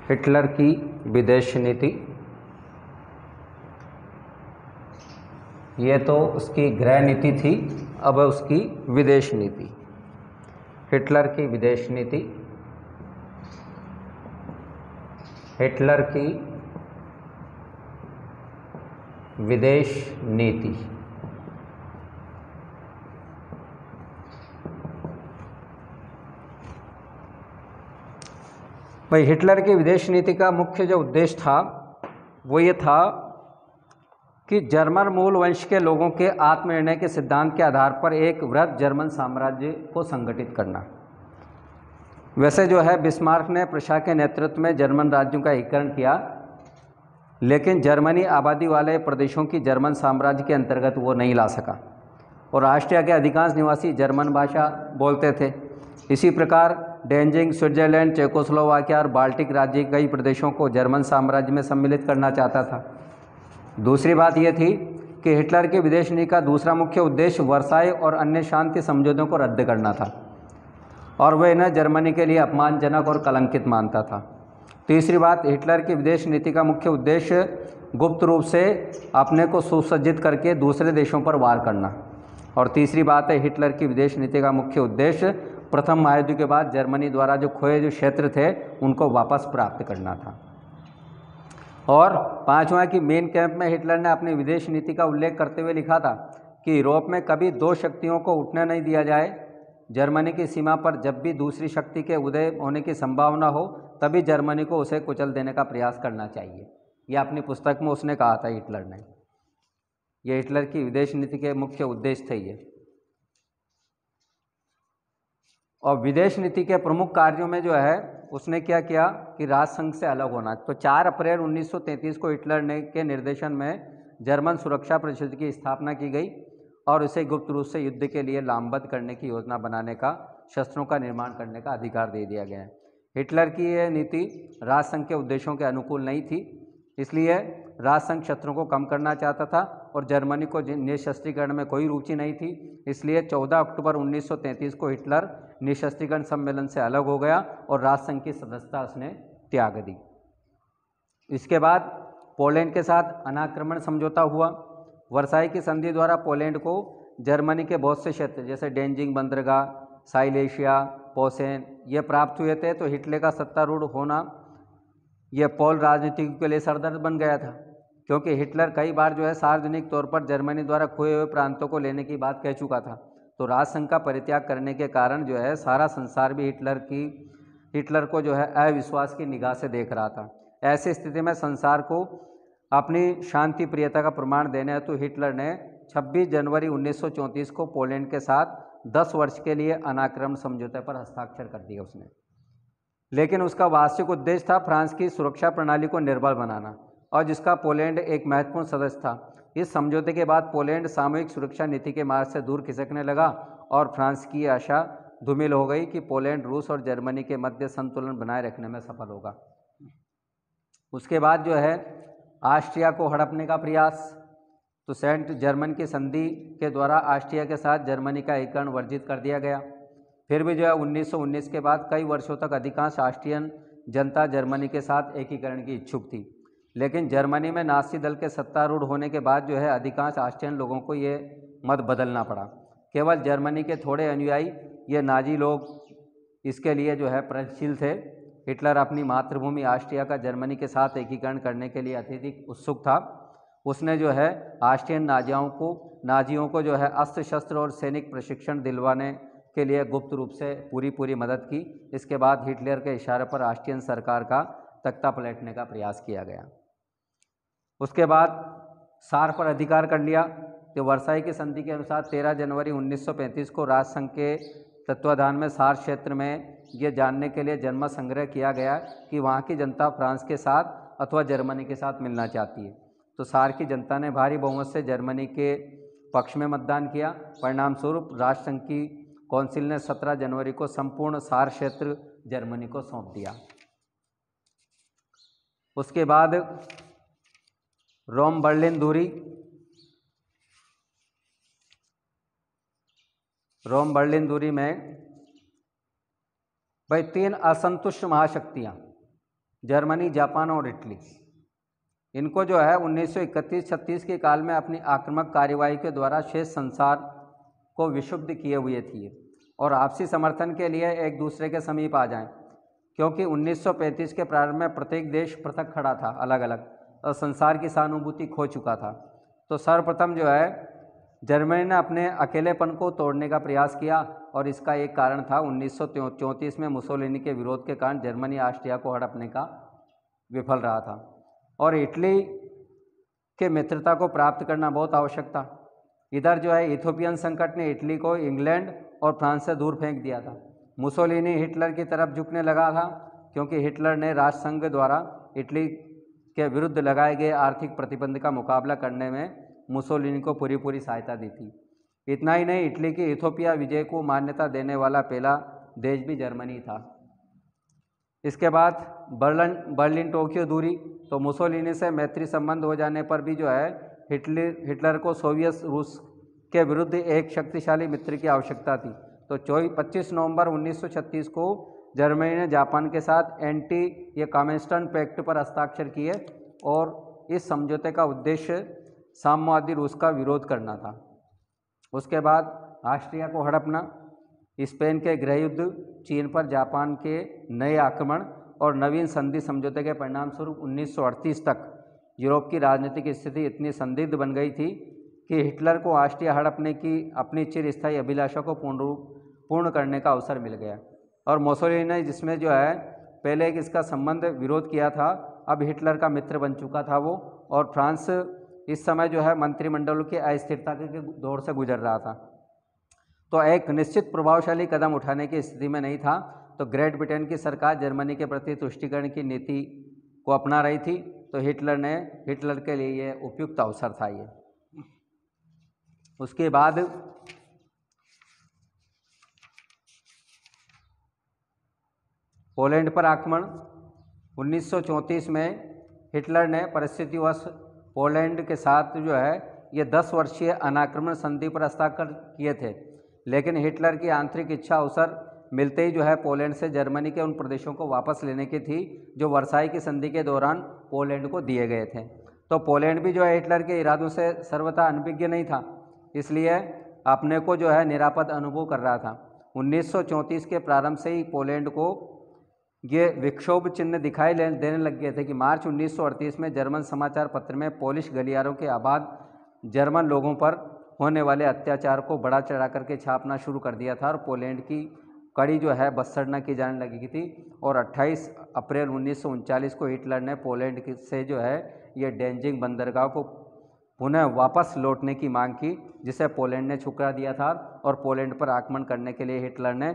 Hitler की विदेश नीति। ये तो उसकी गृह नीति थी, अब उसकी विदेश नीति। हिटलर की विदेश नीति, हिटलर की विदेश नीति। भाई हिटलर की विदेश नीति का मुख्य जो उद्देश्य था वो ये था कि जर्मन मूल वंश के लोगों के आत्मनिर्णय के सिद्धांत के आधार पर एक वृहद जर्मन साम्राज्य को संगठित करना। वैसे जो है बिस्मार्क ने प्रशा के नेतृत्व में जर्मन राज्यों का एकीकरण किया, लेकिन जर्मनी आबादी वाले प्रदेशों की जर्मन साम्राज्य के अंतर्गत वो नहीं ला सका और ऑस्ट्रिया के अधिकांश निवासी जर्मन भाषा बोलते थे। इसी प्रकार डेंजिंग, स्विट्जरलैंड, चेकोस्लोवाकिया और बाल्टिक राज्य के कई प्रदेशों को जर्मन साम्राज्य में सम्मिलित करना चाहता था। दूसरी बात यह थी कि हिटलर की विदेश नीति का दूसरा मुख्य उद्देश्य वर्साई और अन्य शांति समझौतों को रद्द करना था और वह इन्हें जर्मनी के लिए अपमानजनक और कलंकित मानता था। तीसरी बात, हिटलर की विदेश नीति का मुख्य उद्देश्य गुप्त रूप से अपने को सुसज्जित करके दूसरे देशों पर वार करना। और तीसरी बात है, हिटलर की विदेश नीति का मुख्य उद्देश्य प्रथम महायुद्ध के बाद जर्मनी द्वारा जो खोए जो क्षेत्र थे उनको वापस प्राप्त करना था। और पांचवा कि मेन कैंप में हिटलर ने अपनी विदेश नीति का उल्लेख करते हुए लिखा था कि यूरोप में कभी दो शक्तियों को उठने नहीं दिया जाए। जर्मनी की सीमा पर जब भी दूसरी शक्ति के उदय होने की संभावना हो तभी जर्मनी को उसे कुचल देने का प्रयास करना चाहिए। यह अपनी पुस्तक में उसने कहा था हिटलर ने। यह हिटलर की विदेश नीति के मुख्य उद्देश्य थे ये। और विदेश नीति के प्रमुख कार्यों में जो है उसने क्या किया कि राष्ट्रसंघ से अलग होना। तो 4 अप्रैल 1933 को हिटलर ने के निर्देशन में जर्मन सुरक्षा परिषद की स्थापना की गई और उसे गुप्त रूप से युद्ध के लिए लामबंद करने की योजना बनाने का, शस्त्रों का निर्माण करने का अधिकार दे दिया गया है। हिटलर की यह नीति राष्ट्रसंघ के उद्देश्यों के अनुकूल नहीं थी, इसलिए राष्ट्रसंघ शस्त्रों को कम करना चाहता था और जर्मनी को निशस्त्रीकरण में कोई रुचि नहीं थी। इसलिए 14 अक्टूबर 1933 को हिटलर निशस्त्रीकरण सम्मेलन से अलग हो गया और राष्ट्रसंघ की सदस्यता उसने त्याग दी। इसके बाद पोलैंड के साथ अनाक्रमण समझौता हुआ। वर्साई की संधि द्वारा पोलैंड को जर्मनी के बहुत से क्षेत्र जैसे डेंजिंग बंदरगाह, साइलेशिया, पोसेन ये प्राप्त हुए थे। तो हिटलर का सत्तारूढ़ होना यह पोल राजनीति के लिए सरदर्द बन गया था, क्योंकि हिटलर कई बार जो है सार्वजनिक तौर पर जर्मनी द्वारा खोए हुए प्रांतों को लेने की बात कह चुका था। तो राष्ट्रसंघ का परित्याग करने के कारण जो है सारा संसार भी हिटलर को जो है अविश्वास की निगाह से देख रहा था। ऐसी स्थिति में संसार को अपनी शांति प्रियता का प्रमाण देने हेतु हिटलर ने 26 जनवरी 1934 को पोलैंड के साथ 10 वर्ष के लिए अनाक्रमण समझौते पर हस्ताक्षर कर दिया उसने। लेकिन उसका वास्तविक उद्देश्य था फ्रांस की सुरक्षा प्रणाली को निर्बल बनाना और जिसका पोलैंड एक महत्वपूर्ण सदस्य था। इस समझौते के बाद पोलैंड सामूहिक सुरक्षा नीति के मार्ग से दूर खिसकने लगा और फ्रांस की आशा धूमिल हो गई कि पोलैंड रूस और जर्मनी के मध्य संतुलन बनाए रखने में सफल होगा। उसके बाद जो है ऑस्ट्रिया को हड़पने का प्रयास। तो सेंट जर्मन की संधि के द्वारा ऑस्ट्रिया के साथ जर्मनी का एकीकरण वर्जित कर दिया गया। फिर भी जो है 1919 के बाद कई वर्षों तक अधिकांश ऑस्ट्रियन जनता जर्मनी के साथ एकीकरण की इच्छुक थी, लेकिन जर्मनी में नाज़ी दल के सत्तारूढ़ होने के बाद जो है अधिकांश ऑस्ट्रियन लोगों को ये मत बदलना पड़ा। केवल जर्मनी के थोड़े अनुयायी ये नाजी लोग इसके लिए जो है प्रगतिशील थे। हिटलर अपनी मातृभूमि ऑस्ट्रिया का जर्मनी के साथ एकीकरण करने के लिए अत्यधिक उत्सुक था। उसने जो है ऑस्ट्रियन नाजियों को जो है अस्त्र शस्त्र और सैनिक प्रशिक्षण दिलवाने के लिए गुप्त रूप से पूरी मदद की। इसके बाद हिटलर के इशारे पर ऑस्ट्रियन सरकार का तख्ता पलटने का प्रयास किया गया। उसके बाद सार पर अधिकार कर लिया। तो वर्साई की संधि के अनुसार 13 जनवरी 1935 को राष्ट्रसंघ के तत्वाधान में सार क्षेत्र में ये जानने के लिए जनमत संग्रह किया गया कि वहाँ की जनता फ्रांस के साथ अथवा जर्मनी के साथ मिलना चाहती है। तो सार की जनता ने भारी बहुमत से जर्मनी के पक्ष में मतदान किया। परिणाम स्वरूप राष्ट्रसंघ की कौंसिल ने 17 जनवरी को संपूर्ण सार क्षेत्र जर्मनी को सौंप दिया। उसके बाद रोम बर्लिन दूरी। रोम बर्लिन दूरी में भाई 3 असंतुष्ट महाशक्तियाँ जर्मनी, जापान और इटली, इनको जो है 1931-36 के काल में अपनी आक्रामक कार्यवाही के द्वारा शेष संसार को विक्षुब्ध किए हुए थी और आपसी समर्थन के लिए एक दूसरे के समीप आ जाएं, क्योंकि 1935 के प्रारंभ में प्रत्येक देश पृथक खड़ा था, अलग अलग, और संसार की सहानुभूति खो चुका था। तो सर्वप्रथम जो है जर्मनी ने अपने अकेलेपन को तोड़ने का प्रयास किया और इसका एक कारण था 1934 में मुसोलिनी के विरोध के कारण जर्मनी ऑस्ट्रिया को हड़पने का विफल रहा था और इटली के मित्रता को प्राप्त करना बहुत आवश्यक था। इधर जो है इथोपियन संकट ने इटली को इंग्लैंड और फ्रांस से दूर फेंक दिया था। मुसोलिनी हिटलर की तरफ झुकने लगा था क्योंकि हिटलर ने राष्ट्रसंघ द्वारा इटली के विरुद्ध लगाए गए आर्थिक प्रतिबंध का मुकाबला करने में मुसोलिनी को पूरी सहायता दी थी। इतना ही नहीं, इटली की इथोपिया विजय को मान्यता देने वाला पहला देश भी जर्मनी था। इसके बाद बर्लिन टोक्यो दूरी, तो मुसोलिनी से मैत्री संबंध हो जाने पर भी जो है हिटलर को सोवियत रूस के विरुद्ध एक शक्तिशाली मित्र की आवश्यकता थी। तो 25 नवंबर 1936 को जर्मनी ने जापान के साथ एंटी या कामेस्टन पैक्ट पर हस्ताक्षर किए और इस समझौते का उद्देश्य साम्यवादी रूस का विरोध करना था। उसके बाद ऑस्ट्रिया को हड़पना, स्पेन के गृहयुद्ध, चीन पर जापान के नए आक्रमण और नवीन संधि समझौते के परिणामस्वरूप 1938 तक यूरोप की राजनीतिक स्थिति इतनी संदिग्ध बन गई थी कि हिटलर को ऑस्ट्रिया हड़पने की अपनी चिरस्थायी अभिलाषा को पूर्ण करने का अवसर मिल गया और मुसोलिनी ने, जिसमें जो है पहले एक इसका संबंध विरोध किया था, अब हिटलर का मित्र बन चुका था वो, और फ्रांस इस समय जो है मंत्रिमंडल की अस्थिरता के दौर से गुजर रहा था, तो एक निश्चित प्रभावशाली कदम उठाने की स्थिति में नहीं था। तो ग्रेट ब्रिटेन की सरकार जर्मनी के प्रति तुष्टीकरण की नीति को अपना रही थी, तो हिटलर के लिए ये उपयुक्त अवसर था ये। उसके बाद पोलैंड पर आक्रमण, 1934 में हिटलर ने परिस्थितिवश पोलैंड के साथ जो है ये 10 वर्षीय अनाक्रमण संधि पर हस्ताक्षर किए थे, लेकिन हिटलर की आंतरिक इच्छा अवसर मिलते ही जो है पोलैंड से जर्मनी के उन प्रदेशों को वापस लेने की थी जो वर्साई की संधि के दौरान पोलैंड को दिए गए थे। तो पोलैंड भी जो है हिटलर के इरादों से सर्वथा अनभिज्ञ नहीं था, इसलिए अपने को जो है निरापद अनुभव कर रहा था। 1934 के प्रारंभ से ही पोलैंड को ये विक्षोभ चिन्ह दिखाई देने लग गए थे कि मार्च 1938 में जर्मन समाचार पत्र में पोलिश गलियारों के आबाद जर्मन लोगों पर होने वाले अत्याचार को बढ़ा चढ़ा करके छापना शुरू कर दिया था और पोलैंड की कड़ी जो है बसड़ना की जाने लगी थी। और 28 अप्रैल 1939 को हिटलर ने पोलैंड से जो है ये डेंजिंग बंदरगाह को पुनः वापस लौटने की मांग की, जिसे पोलैंड ने ठुकरा दिया था और पोलैंड पर आक्रमण करने के लिए हिटलर ने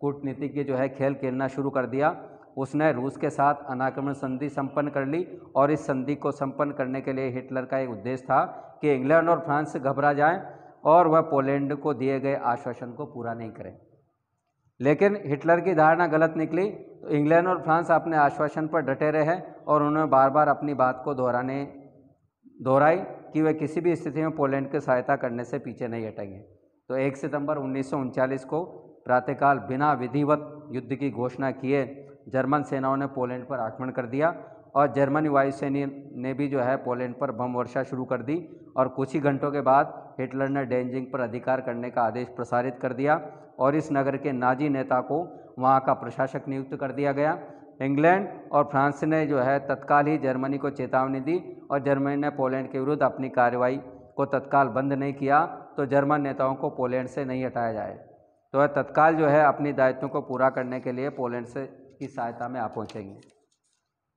कूटनीतिज्ञ जो है खेल खेलना शुरू कर दिया। उसने रूस के साथ अनाक्रमण संधि संपन्न कर ली और इस संधि को संपन्न करने के लिए हिटलर का एक उद्देश्य था कि इंग्लैंड और फ्रांस से घबरा जाएं और वह पोलैंड को दिए गए आश्वासन को पूरा नहीं करें। लेकिन हिटलर की धारणा गलत निकली, तो इंग्लैंड और फ्रांस अपने आश्वासन पर डटे रहे और उन्होंने बार बार अपनी बात को दोहराई कि वे किसी भी स्थिति में पोलैंड की सहायता करने से पीछे नहीं हटेंगे। तो 1 सितंबर 1939 को प्रातःकाल बिना विधिवत युद्ध की घोषणा किए जर्मन सेनाओं ने पोलैंड पर आक्रमण कर दिया और जर्मनी वायुसेना ने भी जो है पोलैंड पर बम वर्षा शुरू कर दी और कुछ ही घंटों के बाद हिटलर ने डेंजिंग पर अधिकार करने का आदेश प्रसारित कर दिया और इस नगर के नाजी नेता को वहां का प्रशासक नियुक्त कर दिया गया। इंग्लैंड और फ्रांस ने जो है तत्काल ही जर्मनी को चेतावनी दी और जर्मनी ने पोलैंड के विरुद्ध अपनी कार्रवाई को तत्काल बंद नहीं किया तो जर्मन नेताओं को पोलैंड से नहीं हटाया जाए। तो वह तत्काल जो है अपनी दायित्वों को पूरा करने के लिए पोलैंड से की सहायता में आ पहुँचेंगे।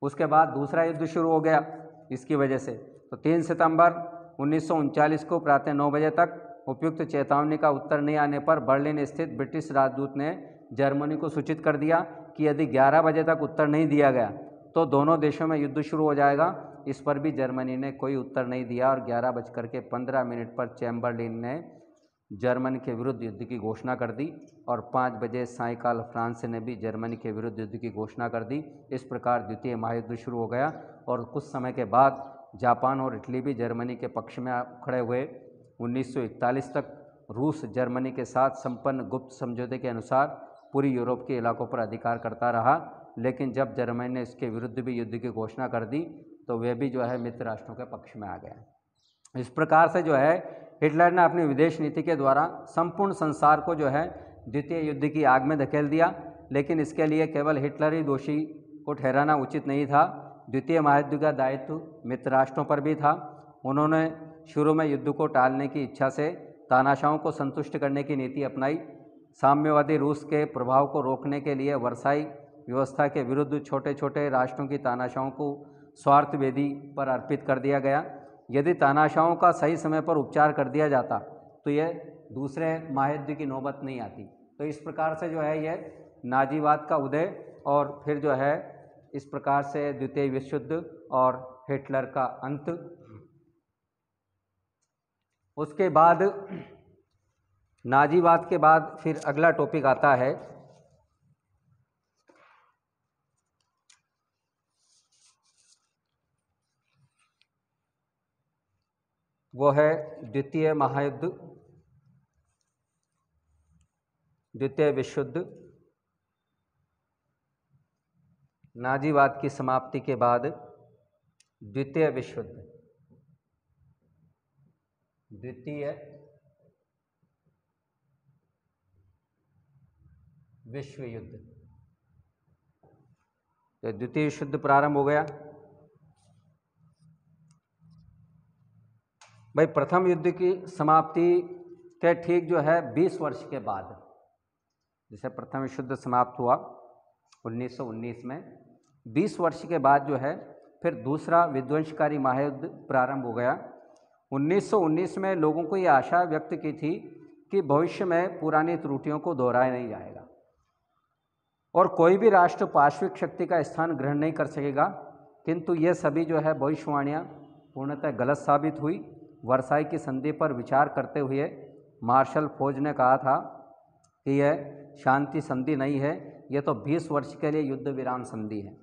उसके बाद दूसरा युद्ध शुरू हो गया इसकी वजह से। तो 3 सितंबर 1939 को प्रातः 9 बजे तक उपयुक्त चेतावनी का उत्तर नहीं आने पर बर्लिन स्थित ब्रिटिश राजदूत ने जर्मनी को सूचित कर दिया कि यदि 11 बजे तक उत्तर नहीं दिया गया तो दोनों देशों में युद्ध शुरू हो जाएगा। इस पर भी जर्मनी ने कोई उत्तर नहीं दिया और 11:15 पर चैम्बरलिन ने जर्मनी के विरुद्ध युद्ध की घोषणा कर दी और 5 बजे सायंकाल फ्रांस ने भी जर्मनी के विरुद्ध युद्ध की घोषणा कर दी। इस प्रकार द्वितीय महायुद्ध शुरू हो गया और कुछ समय के बाद जापान और इटली भी जर्मनी के पक्ष में खड़े हुए। 1941 तक रूस जर्मनी के साथ संपन्न गुप्त समझौते के अनुसार पूरी यूरोप के इलाकों पर अधिकार करता रहा लेकिन जब जर्मनी ने इसके विरुद्ध भी युद्ध की घोषणा कर दी तो वे भी जो है मित्र राष्ट्रों के पक्ष में आ गया। इस प्रकार से जो है हिटलर ने अपनी विदेश नीति के द्वारा संपूर्ण संसार को जो है द्वितीय युद्ध की आग में धकेल दिया, लेकिन इसके लिए केवल हिटलर ही दोषी को ठहराना उचित नहीं था। द्वितीय महायुद्ध का दायित्व मित्र राष्ट्रों पर भी था। उन्होंने शुरू में युद्ध को टालने की इच्छा से तानाशाहों को संतुष्ट करने की नीति अपनाई। साम्यवादी रूस के प्रभाव को रोकने के लिए वर्साई व्यवस्था के विरुद्ध छोटे छोटे राष्ट्रों की तानाशाहों को स्वार्थ वेदी पर अर्पित कर दिया गया। यदि तानाशाहों का सही समय पर उपचार कर दिया जाता तो यह दूसरे महायुद्ध की नौबत नहीं आती। तो इस प्रकार से जो है यह नाजीवाद का उदय और फिर जो है इस प्रकार से द्वितीय विश्व युद्ध और हिटलर का अंत। उसके बाद नाजीवाद के बाद फिर अगला टॉपिक आता है वो है द्वितीय महायुद्ध, द्वितीय विश्व युद्ध। नाजीवाद की समाप्ति के बाद द्वितीय विश्व युद्ध, द्वितीय विश्व युद्ध। तो द्वितीय विश्व युद्ध प्रारंभ हो गया। भाई प्रथम युद्ध की समाप्ति के ठीक जो है 20 वर्ष के बाद, जैसे प्रथम विश्व युद्ध समाप्त हुआ 1919 में, 20 वर्ष के बाद जो है फिर दूसरा विध्वंसकारी महायुद्ध प्रारंभ हो गया। 1919 में लोगों को ये आशा व्यक्त की थी कि भविष्य में पुरानी त्रुटियों को दोहराया नहीं जाएगा और कोई भी राष्ट्र पार्श्विक शक्ति का स्थान ग्रहण नहीं कर सकेगा, किंतु ये सभी जो है भविष्यवाणियाँ पूर्णतः गलत साबित हुई। वर्साई की संधि पर विचार करते हुए मार्शल फोच ने कहा था कि यह शांति संधि नहीं है, यह तो 20 वर्ष के लिए युद्ध विराम संधि है।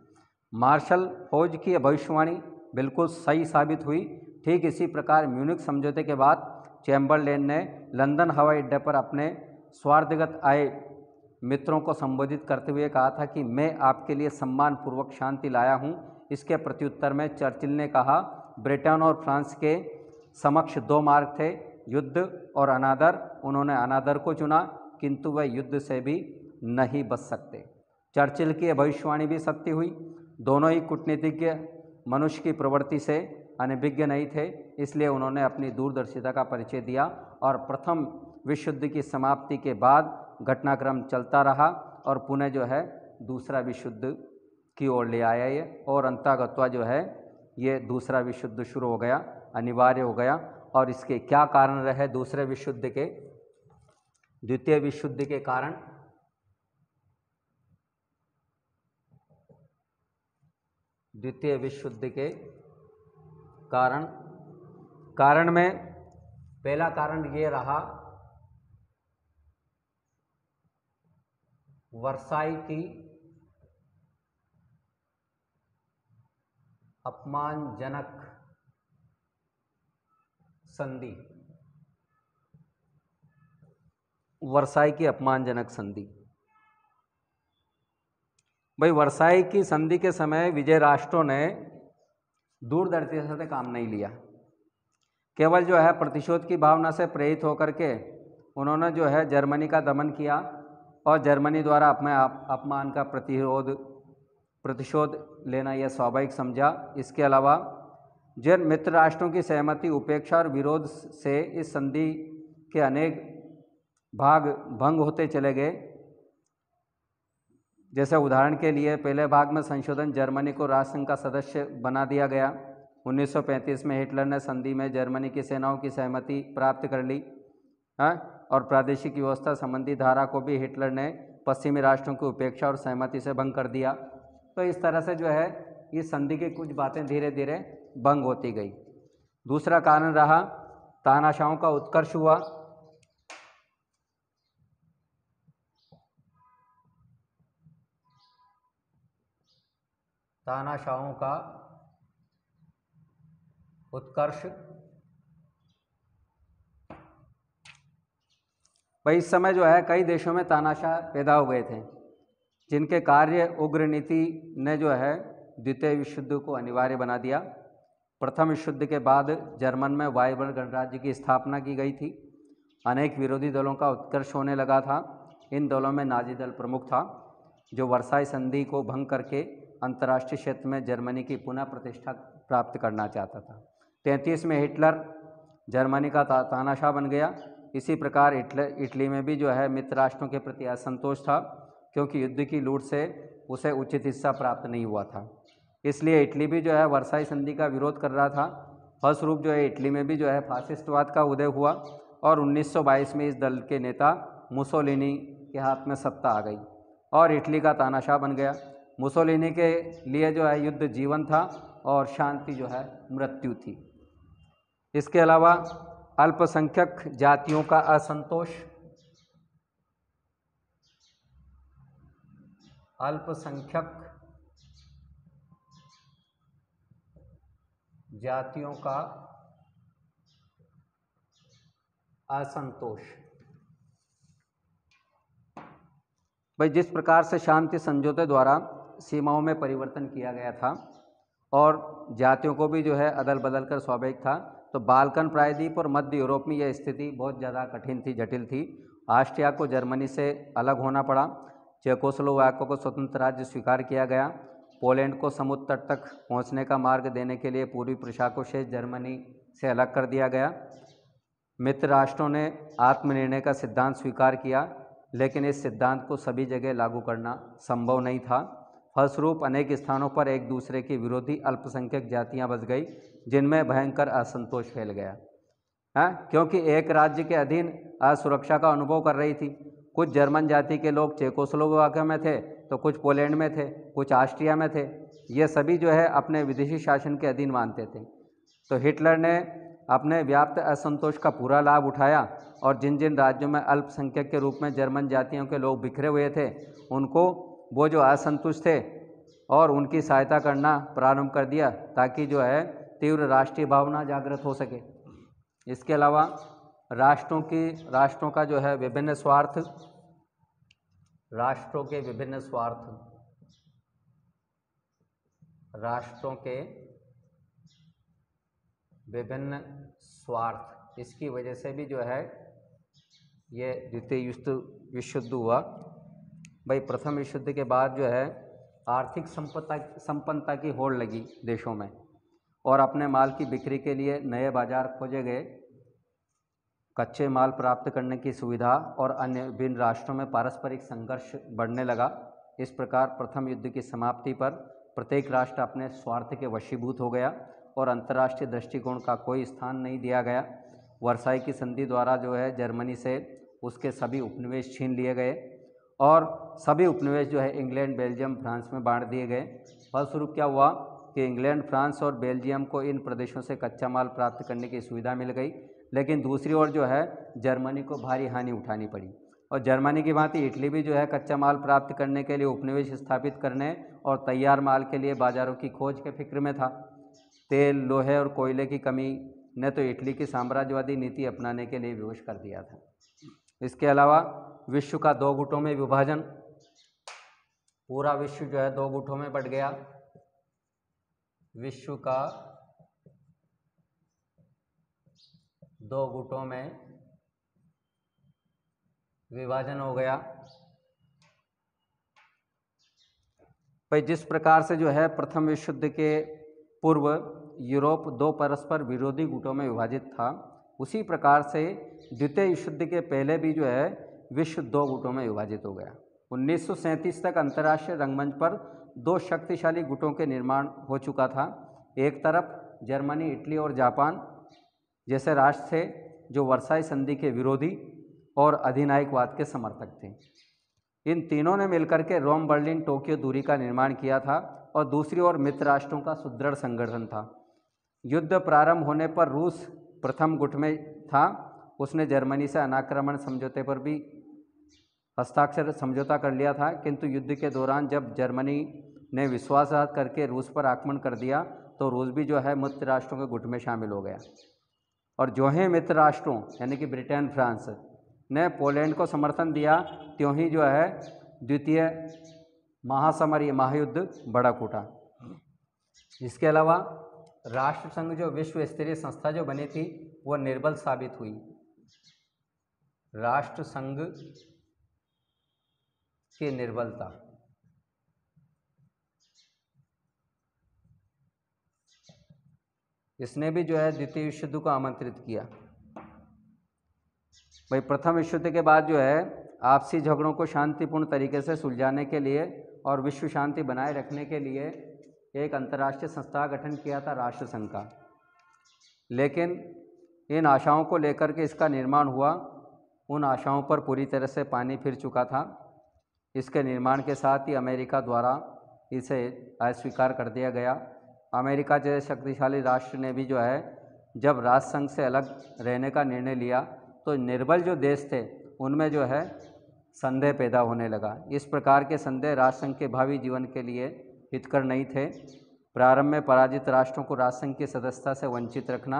मार्शल फोच की यह भविष्यवाणी बिल्कुल सही साबित हुई। ठीक इसी प्रकार म्यूनिख समझौते के बाद चैम्बरलेन ने लंदन हवाई अड्डे पर अपने स्वार्थगत आए मित्रों को संबोधित करते हुए कहा था कि मैं आपके लिए सम्मानपूर्वक शांति लाया हूं। इसके प्रत्युत्तर में चर्चिल ने कहा, ब्रिटेन और फ्रांस के समक्ष दो मार्ग थे, युद्ध और अनादर। उन्होंने अनादर को चुना, किंतु वह युद्ध से भी नहीं बच सकते। चर्चिल की भविष्यवाणी भी सत्य हुई। दोनों ही कूटनीतिज्ञ मनुष्य की प्रवृत्ति से अनभिज्ञ नहीं थे, इसलिए उन्होंने अपनी दूरदर्शिता का परिचय दिया और प्रथम विश्व युद्ध की समाप्ति के बाद घटनाक्रम चलता रहा और पुनः जो है दूसरा विश्व युद्ध की ओर ले आया ये, और अंततः जो है ये दूसरा विश्व युद्ध शुरू हो गया, अनिवार्य हो गया। और इसके क्या कारण रहे दूसरे विश्व युद्ध के, द्वितीय विश्व युद्ध के कारण? द्वितीय विश्व युद्ध के कारण में पहला कारण ये रहा वर्साई की अपमानजनक संधि। वर्साई की अपमानजनक संधि। भाई वर्साई की संधि के समय विजय राष्ट्रों ने दूरदर्शिता से काम नहीं लिया, केवल जो है प्रतिशोध की भावना से प्रेरित होकर के उन्होंने जो है जर्मनी का दमन किया और जर्मनी द्वारा अपने अपमान का प्रतिशोध लेना यह स्वाभाविक समझा। इसके अलावा जिन मित्र राष्ट्रों की सहमति, उपेक्षा और विरोध से इस संधि के अनेक भाग भंग होते चले गए। जैसे उदाहरण के लिए पहले भाग में संशोधन, जर्मनी को राष्ट्रसंघ का सदस्य बना दिया गया। 1935 में हिटलर ने संधि में जर्मनी की सेनाओं की सहमति प्राप्त कर ली और प्रादेशिक व्यवस्था संबंधी धारा को भी हिटलर ने पश्चिमी राष्ट्रों की उपेक्षा और सहमति से भंग कर दिया। तो इस तरह से जो है इस संधि की कुछ बातें धीरे धीरे भंग होती गई। दूसरा कारण रहा तानाशाहों का उत्कर्ष हुआ। तानाशाहों का उत्कर्ष। भाई इस समय जो है कई देशों में तानाशाह पैदा हो गए थे। जिनके कार्य उग्र नीति ने जो है द्वितीय विश्व युद्ध को अनिवार्य बना दिया। प्रथम विश्व युद्ध के बाद जर्मन में वायबर गणराज्य की स्थापना की गई थी। अनेक विरोधी दलों का उत्कर्ष होने लगा था। इन दलों में नाजी दल प्रमुख था, जो वर्साई संधि को भंग करके अंतर्राष्ट्रीय क्षेत्र में जर्मनी की पुनः प्रतिष्ठा प्राप्त करना चाहता था। 33 में हिटलर जर्मनी का तानाशाह बन गया। इसी प्रकार इटली में भी जो है मित्र राष्ट्रों के प्रति असंतोष था, क्योंकि युद्ध की लूट से उसे उचित हिस्सा प्राप्त नहीं हुआ था। इसलिए इटली भी जो है वर्साई संधि का विरोध कर रहा था। फलस्वरूप जो है इटली में भी जो है फासिस्टवाद का उदय हुआ और 1922 में इस दल के नेता मुसोलिनी के हाथ में सत्ता आ गई और इटली का तानाशाह बन गया। मुसोलिनी के लिए जो है युद्ध जीवन था और शांति जो है मृत्यु थी। इसके अलावा अल्पसंख्यक जातियों का असंतोष, अल्पसंख्यक जातियों का असंतोष। भाई जिस प्रकार से शांति समझौते द्वारा सीमाओं में परिवर्तन किया गया था और जातियों को भी जो है अदल बदल कर स्वाभाविक था, तो बाल्कन प्रायद्वीप और मध्य यूरोप में यह स्थिति बहुत ज़्यादा कठिन थी, जटिल थी। ऑस्ट्रिया को जर्मनी से अलग होना पड़ा। चेकोस्लोवाकिया को स्वतंत्र राज्य स्वीकार किया गया। पोलैंड को समुद्र तट तक पहुंचने का मार्ग देने के लिए पूर्वी प्रशा को शेष जर्मनी से अलग कर दिया गया। मित्र राष्ट्रों ने आत्मनिर्णय का सिद्धांत स्वीकार किया, लेकिन इस सिद्धांत को सभी जगह लागू करना संभव नहीं था। फलस्वरूप अनेक स्थानों पर एक दूसरे की विरोधी अल्पसंख्यक जातियां बस गई, जिनमें भयंकर असंतोष फैल गया है, क्योंकि एक राज्य के अधीन असुरक्षा का अनुभव कर रही थी। कुछ जर्मन जाति के लोग चेकोस्लोवाकिया में थे, तो कुछ पोलैंड में थे, कुछ ऑस्ट्रिया में थे। ये सभी जो है अपने विदेशी शासन के अधीन मानते थे। तो हिटलर ने अपने व्याप्त असंतोष का पूरा लाभ उठाया और जिन जिन राज्यों में अल्पसंख्यक के रूप में जर्मन जातियों के लोग बिखरे हुए थे, उनको वो जो असंतुष्ट थे और उनकी सहायता करना प्रारंभ कर दिया, ताकि जो है तीव्र राष्ट्रीय भावना जागृत हो सके। इसके अलावा राष्ट्रों का जो है विभिन्न स्वार्थ, राष्ट्रों के विभिन्न स्वार्थ, इसकी वजह से भी जो है ये द्वितीय विश्व युद्ध हुआ। भाई प्रथम विश्व युद्ध के बाद जो है आर्थिक संपन्नता की होड़ लगी देशों में और अपने माल की बिक्री के लिए नए बाजार खोजे गए। कच्चे माल प्राप्त करने की सुविधा और अन्य विभिन्न राष्ट्रों में पारस्परिक संघर्ष बढ़ने लगा। इस प्रकार प्रथम युद्ध की समाप्ति पर प्रत्येक राष्ट्र अपने स्वार्थ के वशीभूत हो गया और अंतर्राष्ट्रीय दृष्टिकोण का कोई स्थान नहीं दिया गया। वर्साई की संधि द्वारा जो है जर्मनी से उसके सभी उपनिवेश छीन लिए गए और सभी उपनिवेश जो है इंग्लैंड, बेल्जियम, फ्रांस में बांट दिए गए। फलस्वरूप क्या हुआ कि इंग्लैंड, फ्रांस और बेल्जियम को इन प्रदेशों से कच्चा माल प्राप्त करने की सुविधा मिल गई, लेकिन दूसरी ओर जो है जर्मनी को भारी हानि उठानी पड़ी। और जर्मनी की भांति इटली भी जो है कच्चा माल प्राप्त करने के लिए उपनिवेश स्थापित करने और तैयार माल के लिए बाजारों की खोज के फिक्र में था। तेल, लोहे और कोयले की कमी ने तो इटली की साम्राज्यवादी नीति अपनाने के लिए विवश कर दिया था। इसके अलावा विश्व का दो गुटों में विभाजन, पूरा विश्व जो है दो गुटों में बट गया। विश्व का दो गुटों में विभाजन हो गया। भाई जिस प्रकार से जो है प्रथम विश्व युद्ध के पूर्व यूरोप दो परस्पर विरोधी गुटों में विभाजित था, उसी प्रकार से द्वितीय विश्व युद्ध के पहले भी जो है विश्व दो गुटों में विभाजित हो गया। 1937 तक अंतर्राष्ट्रीय रंगमंच पर दो शक्तिशाली गुटों के निर्माण हो चुका था। एक तरफ जर्मनी, इटली और जापान जैसे राष्ट्र थे जो वर्साई संधि के विरोधी और अधिनायकवाद के समर्थक थे। इन तीनों ने मिलकर के रोम, बर्लिन, टोक्यो दूरी का निर्माण किया था और दूसरी ओर मित्र राष्ट्रों का सुदृढ़ संगठन था। युद्ध प्रारंभ होने पर रूस प्रथम गुट में था। उसने जर्मनी से अनाक्रमण समझौते पर भी हस्ताक्षर समझौता कर लिया था, किंतु युद्ध के दौरान जब जर्मनी ने विश्वासघात करके रूस पर आक्रमण कर दिया तो रूस भी जो है मित्र राष्ट्रों के गुट में शामिल हो गया। और जो ही मित्र राष्ट्रों यानी कि ब्रिटेन, फ्रांस ने पोलैंड को समर्थन दिया, त्यों ही जो है द्वितीय महासमर ये महायुद्ध बड़ा कूटा। इसके अलावा राष्ट्रसंघ जो विश्व स्तरीय संस्था जो बनी थी वो निर्बल साबित हुई। राष्ट्रसंघ की निर्बलता, इसने भी जो है द्वितीय विश्व युद्ध को आमंत्रित किया। भाई प्रथम विश्व युद्ध के बाद जो है आपसी झगड़ों को शांतिपूर्ण तरीके से सुलझाने के लिए और विश्व शांति बनाए रखने के लिए एक अंतर्राष्ट्रीय संस्था का गठन किया था राष्ट्रसंघ का। लेकिन इन आशाओं को लेकर के इसका निर्माण हुआ, उन आशाओं पर पूरी तरह से पानी फिर चुका था। इसके निर्माण के साथ ही अमेरिका द्वारा इसे अस्वीकार कर दिया गया। अमेरिका जैसे शक्तिशाली राष्ट्र ने भी जो है जब राष्ट्रसंघ से अलग रहने का निर्णय लिया तो निर्बल जो देश थे उनमें जो है संदेह पैदा होने लगा। इस प्रकार के संदेह राष्ट्रसंघ के भावी जीवन के लिए हितकर नहीं थे। प्रारंभ में पराजित राष्ट्रों को राष्ट्रसंघ की सदस्यता से वंचित रखना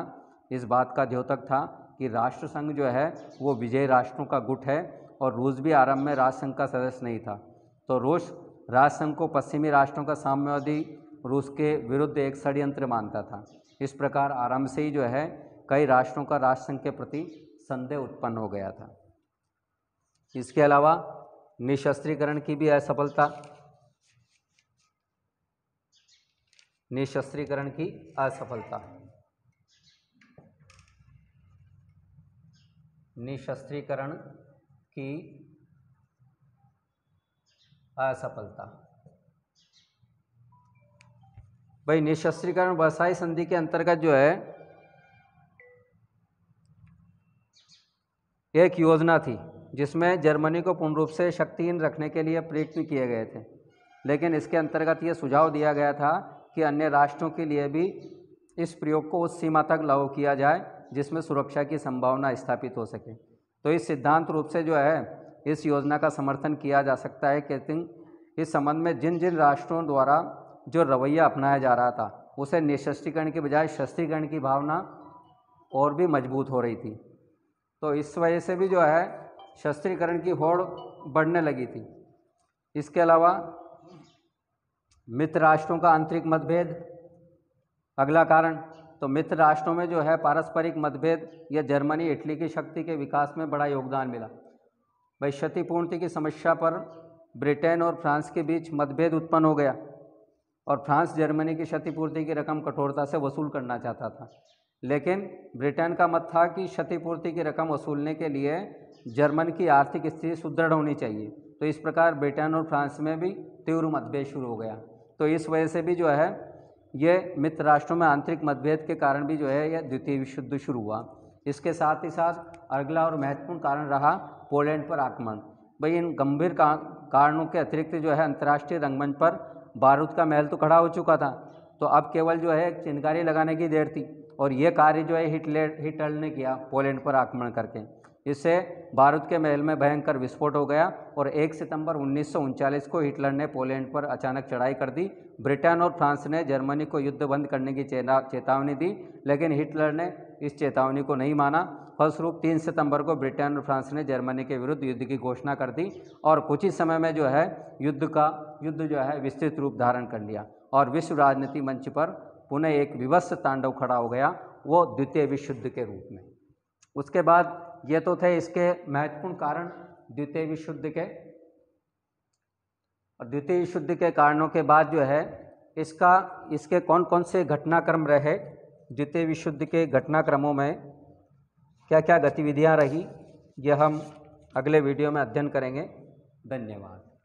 इस बात का द्योतक था कि राष्ट्रसंघ जो है वो विजयी राष्ट्रों का गुट है और रूस भी आरंभ में राष्ट्रसंघ का सदस्य नहीं था। तो रूस राष्ट्रसंघ को पश्चिमी राष्ट्रों का साम्यवादी रूस के विरुद्ध एक षड्यंत्र मानता था। इस प्रकार आरंभ से ही जो है कई राष्ट्रों का राष्ट्रसंघ के प्रति संदेह उत्पन्न हो गया था। इसके अलावा निशस्त्रीकरण की भी असफलता, निशस्त्रीकरण की असफलता, निशस्त्रीकरण की असफलता। भाई निशस्त्रीकरण वर्साई संधि के अंतर्गत जो है एक योजना थी जिसमें जर्मनी को पूर्ण रूप से शक्तिहीन रखने के लिए प्रयत्न किए गए थे। लेकिन इसके अंतर्गत ये सुझाव दिया गया था कि अन्य राष्ट्रों के लिए भी इस प्रयोग को उस सीमा तक लागू किया जाए जिसमें सुरक्षा की संभावना स्थापित हो सके। तो इस सिद्धांत रूप से जो है इस योजना का समर्थन किया जा सकता है कि इस संबंध में जिन जिन राष्ट्रों द्वारा जो रवैया अपनाया जा रहा था उसे निशस्त्रीकरण के बजाय शस्त्रीकरण की भावना और भी मजबूत हो रही थी। तो इस वजह से भी जो है शस्त्रीकरण की होड़ बढ़ने लगी थी। इसके अलावा मित्र राष्ट्रों का आंतरिक मतभेद अगला कारण। तो मित्र राष्ट्रों में जो है पारस्परिक मतभेद या जर्मनी इटली की शक्ति के विकास में बड़ा योगदान मिला। भाई क्षतिपूर्ति की समस्या पर ब्रिटेन और फ्रांस के बीच मतभेद उत्पन्न हो गया और फ्रांस जर्मनी की क्षतिपूर्ति की रकम कठोरता से वसूल करना चाहता था। लेकिन ब्रिटेन का मत था कि क्षतिपूर्ति की रकम वसूलने के लिए जर्मन की आर्थिक स्थिति सुदृढ़ होनी चाहिए। तो इस प्रकार ब्रिटेन और फ्रांस में भी तीव्र मतभेद शुरू हो गया। तो इस वजह से भी जो है ये मित्र राष्ट्रों में आंतरिक मतभेद के कारण भी जो है यह द्वितीय विश्व युद्ध शुरू हुआ। इसके साथ ही साथ अगला और महत्वपूर्ण कारण रहा पोलैंड पर आक्रमण। भाई इन गंभीर कारणों के अतिरिक्त जो है अंतर्राष्ट्रीय रंगमंच पर बारूद का महल तो खड़ा हो चुका था, तो अब केवल जो है चिनगारी लगाने की देर थी और ये कार्य जो है हिटलर ने किया पोलैंड पर आक्रमण करके। इससे बारूद के महल में भयंकर विस्फोट हो गया और 1 सितंबर 1939 को हिटलर ने पोलैंड पर अचानक चढ़ाई कर दी। ब्रिटेन और फ्रांस ने जर्मनी को युद्ध बंद करने की चेतावनी दी, लेकिन हिटलर ने इस चेतावनी को नहीं माना। फलस्वरूप 3 सितंबर को ब्रिटेन और फ्रांस ने जर्मनी के विरुद्ध युद्ध की घोषणा कर दी और कुछ ही समय में जो है युद्ध जो है विस्तृत रूप धारण कर लिया और विश्व राजनीति मंच पर पुनः एक विभत्स तांडव खड़ा हो गया, वो द्वितीय विश्व युद्ध के रूप में। उसके बाद ये तो थे इसके महत्वपूर्ण कारण द्वितीय विश्व युद्ध के। और द्वितीय विश्व युद्ध के कारणों के बाद जो है इसके कौन कौन से घटनाक्रम रहे, द्वितीय विश्व युद्ध के घटनाक्रमों में क्या क्या गतिविधियां रही, ये हम अगले वीडियो में अध्ययन करेंगे। धन्यवाद।